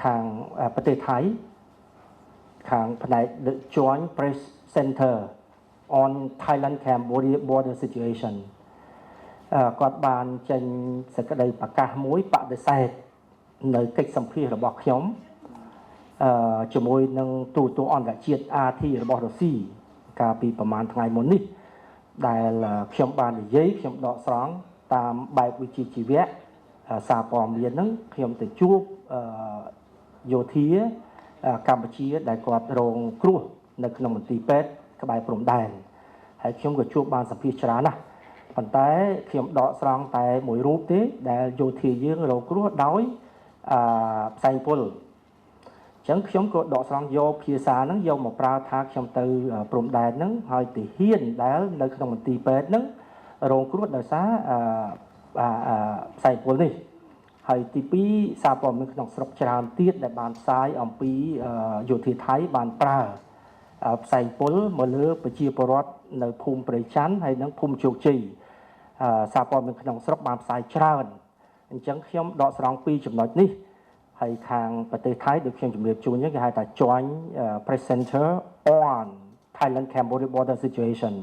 ខាងប្រទេសថៃខាងផ្នែក The Joint Press Center on Thailand Cambodia Border Situation គាត់បានចេញសេចក្តីប្រកាសមួយបដិសេធនៅកិច្ចសម្ភាសរបស់ខ្ញុំជាមួយនឹងទូតអន្តរជាតិ RT របស់រុស្ស៊ីកាលពីប្រហែលថ្ងៃមុននេះដែលខ្ញុំបាននិយាយខ្ញុំដកស្រង់តាមបែបវិជ្ជាជីវៈសារព័ត៌មានហ្នឹងខ្ញុំទៅជួបយោធាកម្ពុជាដែលគាត់រងគ្រោះនៅក្នុងមន្ទីរពេទ្យក្បែរព្រំដែនហើយខ្ញុំក៏ជួបបានសម្ភាសច្រើនណាស់ប៉ុន្តែខ្ញុំដកស្រង់តែមួយរូបទេដែលយោធាយើងរងគ្រោះដោយផ្សែងពុលអញ្ចឹងខ្ញុំក៏ដកស្រង់យកភាសាហ្នឹងយកមកប្រើថាខ្ញុំទៅព្រំដែនហ្នឹងហើយទាហានដែលនៅក្នុងមន្ទីរពេទ្យហ្នឹងរងគ្រោះដោយសារផ្សែងពុលនេះហើយទី2សារព័ត៌មានក្នុងស្រុកច្រើនទៀតដែលបានផ្សាយអំពីយោធាថៃបានប្រើផ្សែងពុលមកលើប្រជាពលរដ្ឋនៅភូមិព្រៃច័ន្ទហើយនិងភូមិជោគជ័យសារព័ត៌មានក្នុងស្រុកបានផ្សាយច្រើនអញ្ចឹងខ្ញុំដកស្រង់ពីចំណុចនេះហើយខាងប្រទេសថៃដូចខ្ញុំជម្រាបជូនហ្នឹងគេហៅថា Joint Press Center on Thailand Cambodia Border Situation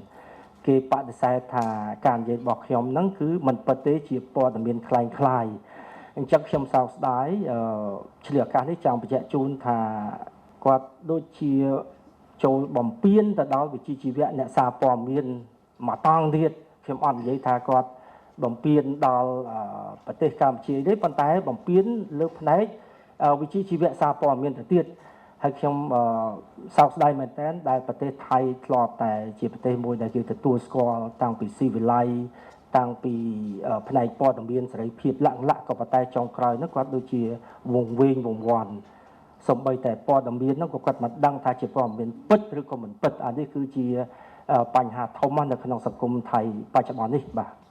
គេបដិសេធថាការនិយាយរបស់ខ្ញុំហ្នឹងគឺមិនពិតទេជាព័ត៌មានคล้ายៗអញ្ចឹងខ្ញុំសោកស្ដាយឆ្លៀតឱកាសនេះចង់បញ្ជាក់ជូនថាគាត់ដូចជាចូលបំពេញទៅដល់វិជ្ជាជីវៈអ្នកសារព័ត៌មានមួយតង់ទៀតខ្ញុំអត់និយាយថាគាត់បំពេញដល់ប្រទេសកម្ពុជាទេប៉ុន្តែបំពេញលើផ្នែកវិជ្ជាជីវៈសារព័ត៌មានទៅទៀតហើយខ្ញុំសោកស្ដាយមែនទែនដែលប្រទេសថៃធ្លាប់តែជាប្រទេសមួយដែលគេទទួលស្គាល់តាំងពីស៊ីវិល័យតាំងពីផ្នែកព័ត៌មានសេរីភាពលក្ខណៈក៏ប៉ុន្តែចុងក្រោយនោះគាត់ដូចជាវង្វេងវង្វាន់សូម្បីតែព័ត៌មាននោះក៏គាត់មិនដឹងថាជាព័ត៌មានពិតឬក៏មិនពិតអានេះគឺជាបញ្ហាធំនៅក្នុងសង្គមថៃបច្ចុប្បន្ននេះបាទ